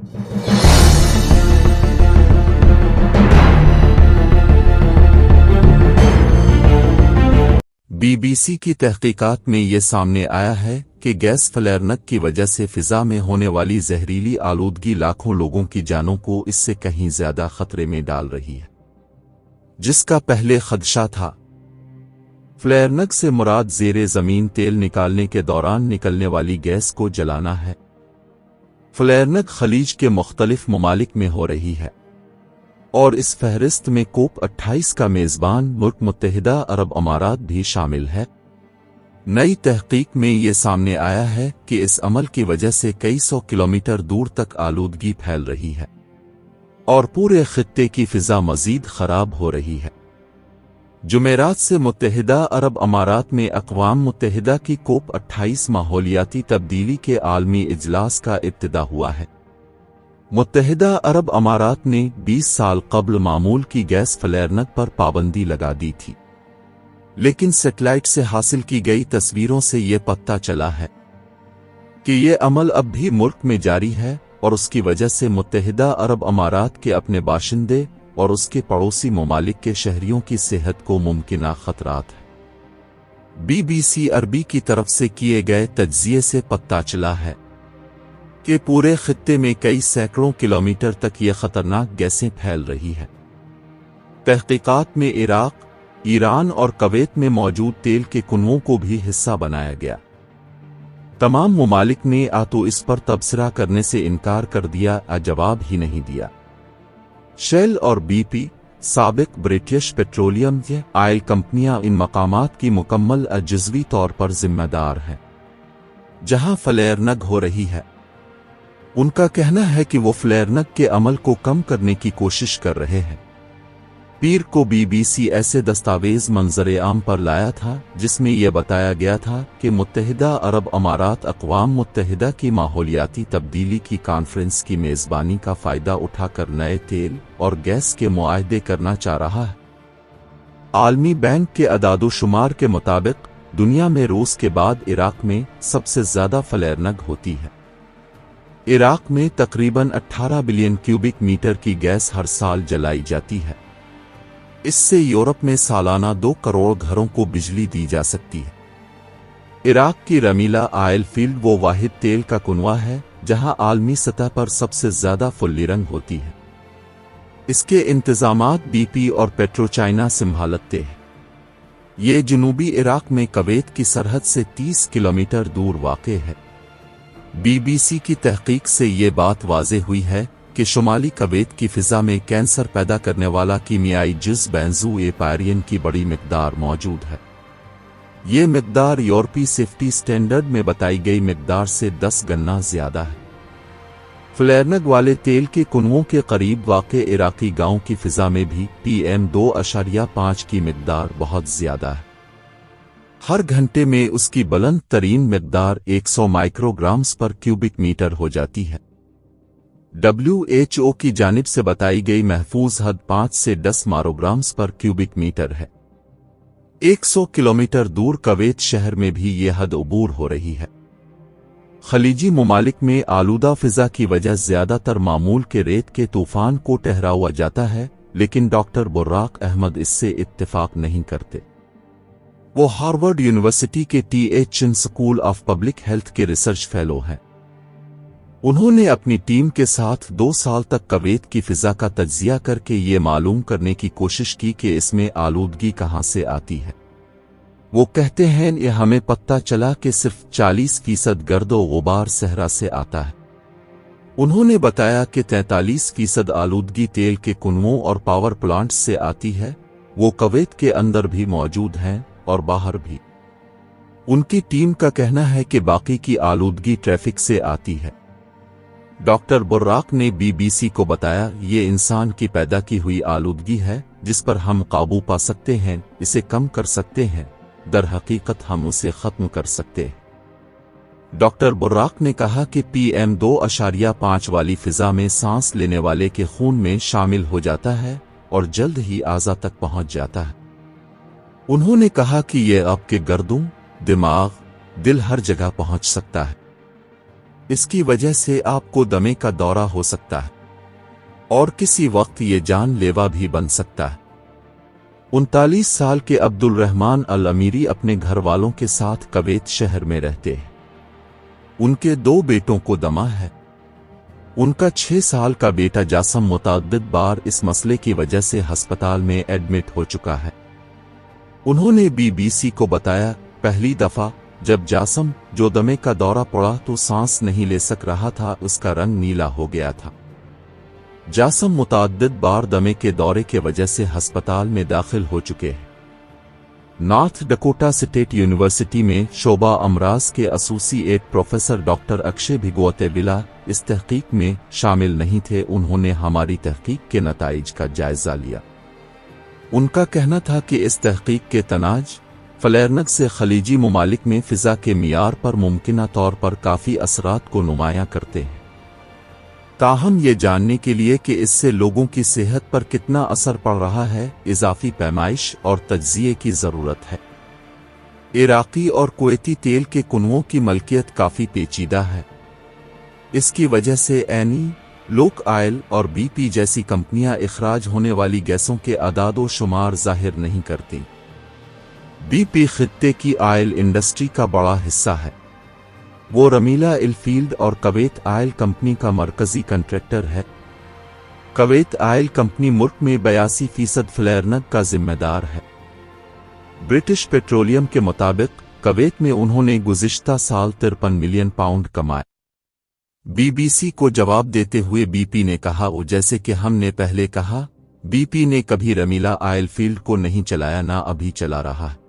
Be B C کی تحقیقات میں یہ سامنے آیا ہے کہ گیس فلیرنگ کی وجہ سے فضا میں ہونے والی زہریلی آلودگی لاکھوں لوگوں کی جانوں کو اس سے کہیں زیادہ خطرے میں ڈال رہی ہے، جس کا پہلے خدشہ تھا۔ فلیرنگ سے مراد زیر زمین تیل نکالنے کے دوران نکلنے والی گیس کو جلانا ہے۔ فلیرنگ خلیج کے مختلف ممالک میں ہو رہی ہے، اور اس فہرست میں COP28 کا میزبان ملک متحدہ عرب امارات بھی شامل ہے۔ نئی تحقیق میں یہ سامنے آیا ہے کہ اس عمل کی وجہ سے کئی سو کلومیٹر دور تک آلودگی پھیل رہی ہے، اور پورے خطے کی فضا مزید خراب ہو رہی ہے۔ جمعرات سے متحدہ عرب امارات میں اقوام متحدہ کی COP28 ماحولیاتی تبدیلی کے عالمی اجلاس کا ابتدا ہوا ہے۔ متحدہ عرب امارات نے 20 سال قبل معمول کی گیس فلیرنگ پر پابندی لگا دی تھی، لیکن سیٹلائٹ سے حاصل کی گئی تصویروں سے یہ پتہ چلا ہے کہ یہ عمل اب بھی ملک میں جاری ہے، اور اس کی وجہ سے متحدہ عرب امارات کے اپنے باشندے اور اس کے پڑوسی ممالک کے شہریوں کی صحت کو ممکنہ خطرات ہیں۔ BBC عربی کی طرف سے کیے گئے تجزیے سے پتہ چلا ہے کہ پورے خطے میں کئی سینکڑوں کلومیٹر تک یہ خطرناک گیسیں پھیل رہی ہیں۔ تحقیقات میں عراق، ایران اور کویت میں موجود تیل کے کنووں کو بھی حصہ بنایا گیا۔ تمام ممالک نے تو اس پر تبصرہ کرنے سے انکار کر دیا، جواب ہی نہیں دیا۔ شیل اور BP، سابق برٹش پیٹرولیم آئل کمپنیاں ان مقامات کی مکمل جزوی طور پر ذمہ دار ہیں جہاں فلیرنگ ہو رہی ہے۔ ان کا کہنا ہے کہ وہ فلیرنگ کے عمل کو کم کرنے کی کوشش کر رہے ہیں۔ پیر کو BBC ایسے دستاویز منظر عام پر لایا تھا جس میں یہ بتایا گیا تھا کہ متحدہ عرب امارات اقوام متحدہ کی ماحولیاتی تبدیلی کی کانفرنس کی میزبانی کا فائدہ اٹھا کر نئے تیل اور گیس کے معاہدے کرنا چاہ رہا ہے۔ عالمی بینک کے اعداد و شمار کے مطابق دنیا میں روس کے بعد عراق میں سب سے زیادہ فلیرنگ ہوتی ہے۔ عراق میں تقریباً 18 بلین کیوبک میٹر کی گیس ہر سال جلائی جاتی ہے۔ اس سے یورپ میں سالانہ 2 کروڑ گھروں کو بجلی دی جا سکتی ہے۔ عراق کی رمیلا آئل فیلڈ وہ واحد تیل کا کنواں ہے جہاں عالمی سطح پر سب سے زیادہ فلیرنگ ہوتی ہے۔ اس کے انتظامات BP اور پیٹرو چائنا سنبھالتے ہیں۔ یہ جنوبی عراق میں کویت کی سرحد سے 30 کلومیٹر دور واقع ہے۔ BBC کی تحقیق سے یہ بات واضح ہوئی ہے کہ شمالی کویت کی فضا میں کینسر پیدا کرنے والا کیمیائی جز بینزوئیپائرین کی بڑی مقدار موجود ہے۔ یہ مقدار یورپی سیفٹی سٹینڈرڈ میں بتائی گئی مقدار سے 10 گنا زیادہ ہے۔ فلیرنگ والے تیل کے کنووں کے قریب واقع عراقی گاؤں کی فضا میں بھی PM2.5 کی مقدار بہت زیادہ ہے۔ ہر گھنٹے میں اس کی بلند ترین مقدار 100 مائکرو گرامز پر کیوبک میٹر ہو جاتی ہے۔ WHO کی جانب سے بتائی گئی محفوظ حد 5 سے 10 مائکروگرامز پر کیوبک میٹر ہے۔ 100 کلومیٹر دور کویت شہر میں بھی یہ حد عبور ہو رہی ہے۔ خلیجی ممالک میں آلودہ فضا کی وجہ زیادہ تر معمول کے ریت کے طوفان کو ٹھہرایا جاتا ہے، لیکن ڈاکٹر براق احمد اس سے اتفاق نہیں کرتے۔ وہ ہارورڈ یونیورسٹی کے TH چن سکول آف پبلک ہیلتھ کے ریسرچ فیلو ہیں۔ انہوں نے اپنی ٹیم کے ساتھ 2 سال تک کویت کی فضا کا تجزیہ کر کے یہ معلوم کرنے کی کوشش کی کہ اس میں آلودگی کہاں سے آتی ہے۔ وہ کہتے ہیں یہ ہمیں پتہ چلا کہ صرف 40% گرد و غبار صحرا سے آتا ہے۔ انہوں نے بتایا کہ 43% آلودگی تیل کے کنووں اور پاور پلانٹس سے آتی ہے۔ وہ کویت کے اندر بھی موجود ہیں اور باہر بھی۔ ان کی ٹیم کا کہنا ہے کہ باقی کی آلودگی ٹریفک سے آتی ہے۔ ڈاکٹر براق نے BBC کو بتایا یہ انسان کی پیدا کی ہوئی آلودگی ہے جس پر ہم قابو پا سکتے ہیں، اسے کم کر سکتے ہیں، در حقیقت ہم اسے ختم کر سکتے ہیں۔ ڈاکٹر براق نے کہا کہ PM2.5 والی فضا میں سانس لینے والے کے خون میں شامل ہو جاتا ہے اور جلد ہی اعضاء تک پہنچ جاتا ہے۔ انہوں نے کہا کہ یہ آپ کے گردوں، دماغ، دل ہر جگہ پہنچ سکتا ہے۔ اس کی وجہ سے آپ کو دمے کا دورہ ہو سکتا ہے اور کسی وقت یہ جان لیوا بھی بن سکتا ہے۔ 39 سال کے عبد الرحمن الامیری اپنے گھر والوں کے ساتھ کویت شہر میں رہتے ہیں۔ ان کے 2 بیٹوں کو دمہ ہے۔ ان کا 6 سال کا بیٹا جاسم متعدد بار اس مسئلے کی وجہ سے ہسپتال میں ایڈمٹ ہو چکا ہے۔ انہوں نے BBC کو بتایا، پہلی دفعہ جب جاسم جو دمے کا دورہ پڑا تو سانس نہیں لے سک رہا تھا، اس کا رنگ نیلا ہو گیا تھا۔ جاسم متعدد بار دمے کے دورے کی وجہ سے ہسپتال میں داخل ہو چکے ہیں۔ نارتھ ڈکوٹا اسٹیٹ یونیورسٹی میں شعبہ امراض کے ایسوسی ایٹ پروفیسر ڈاکٹر اکشے بھگوتیوالا اس تحقیق میں شامل نہیں تھے۔ انہوں نے ہماری تحقیق کے نتائج کا جائزہ لیا۔ ان کا کہنا تھا کہ اس تحقیق کے تناج فلیرنگ سے خلیجی ممالک میں فضا کے معیار پر ممکنہ طور پر کافی اثرات کو نمایاں کرتے ہیں۔ تاہم یہ جاننے کے لیے کہ اس سے لوگوں کی صحت پر کتنا اثر پڑ رہا ہے، اضافی پیمائش اور تجزیے کی ضرورت ہے۔ عراقی اور کویتی تیل کے کنووں کی ملکیت کافی پیچیدہ ہے۔ اس کی وجہ سے اینی، لوک آئل اور BP جیسی کمپنیاں اخراج ہونے والی گیسوں کے اعداد و شمار ظاہر نہیں کرتی۔ BP خطے کی آئل انڈسٹری کا بڑا حصہ ہے۔ وہ رمیلا الفیلڈ اور کویت آئل کمپنی کا مرکزی کنٹریکٹر ہے۔ کویت آئل کمپنی ملک میں 82% فلیرنگ کا ذمہ دار ہے۔ برٹش پیٹرولیم کے مطابق کویت میں انہوں نے گزشتہ سال 53 ملین پاؤنڈ کمائے۔ BBC کو جواب دیتے ہوئے BP نے کہا، جیسے کہ ہم نے پہلے کہا، BP نے کبھی رمیلا آئل فیلڈ کو نہیں چلایا، نہ ابھی چلا رہا ہے۔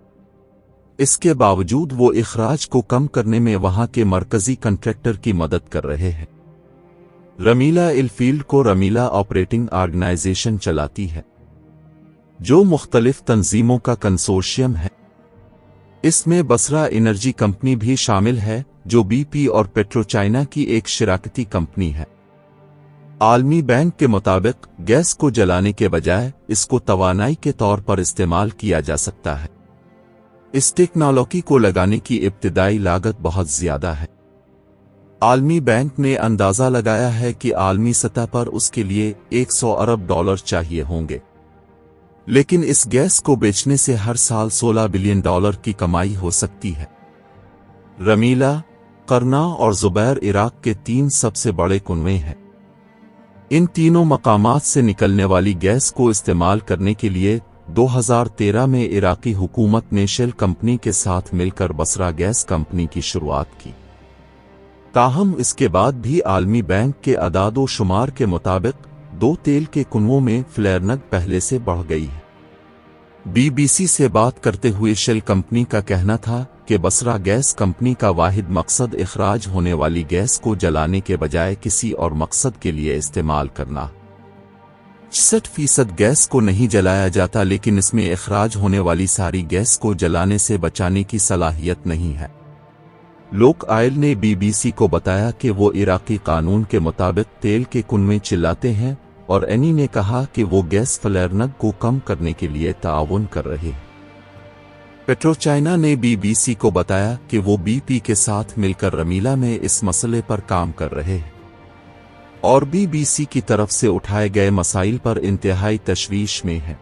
اس کے باوجود وہ اخراج کو کم کرنے میں وہاں کے مرکزی کنٹریکٹر کی مدد کر رہے ہیں۔ رمیلا الفیلڈ کو رمیلا آپریٹنگ آرگنائزیشن چلاتی ہے، جو مختلف تنظیموں کا کنسورشیم ہے۔ اس میں بصرہ انرجی کمپنی بھی شامل ہے، جو BP اور پیٹرو چائنا کی ایک شراکتی کمپنی ہے۔ عالمی بینک کے مطابق گیس کو جلانے کے بجائے اس کو توانائی کے طور پر استعمال کیا جا سکتا ہے۔ اس ٹیکنالوجی کو لگانے کی ابتدائی لاگت بہت زیادہ ہے۔ عالمی بینک نے اندازہ لگایا ہے کہ عالمی سطح پر اس کے لیے $100 ارب چاہیے ہوں گے، لیکن اس گیس کو بیچنے سے ہر سال $16 بلین کی کمائی ہو سکتی ہے۔ رمیلا، قرنا اور زبیر عراق کے 3 سب سے بڑے کنویں ہیں۔ ان تینوں مقامات سے نکلنے والی گیس کو استعمال کرنے کے لیے 2013 میں عراقی حکومت نے شیل کمپنی کے ساتھ مل کر بصرہ گیس کمپنی کی شروعات کی۔ تاہم اس کے بعد بھی عالمی بینک کے اعداد و شمار کے مطابق 2 تیل کے کنووں میں فلیرنگ پہلے سے بڑھ گئی ہے۔ BBC سے بات کرتے ہوئے شیل کمپنی کا کہنا تھا کہ بصرہ گیس کمپنی کا واحد مقصد اخراج ہونے والی گیس کو جلانے کے بجائے کسی اور مقصد کے لیے استعمال کرنا۔ 66% گیس کو نہیں جلایا جاتا، لیکن اس میں اخراج ہونے والی ساری گیس کو جلانے سے بچانے کی صلاحیت نہیں ہے۔ لوک آئل نے BBC کو بتایا کہ وہ عراقی قانون کے مطابق تیل کے کنویں چلاتے ہیں، اور اینی نے کہا کہ وہ گیس فلیرنگ کو کم کرنے کے لیے تعاون کر رہے ہیں۔ پیٹرو چائنا نے BBC کو بتایا کہ وہ BP کے ساتھ مل کر رمیلا میں اس مسئلے پر کام کر رہے ہیں، اور BBC کی طرف سے اٹھائے گئے مسائل پر انتہائی تشویش میں ہے۔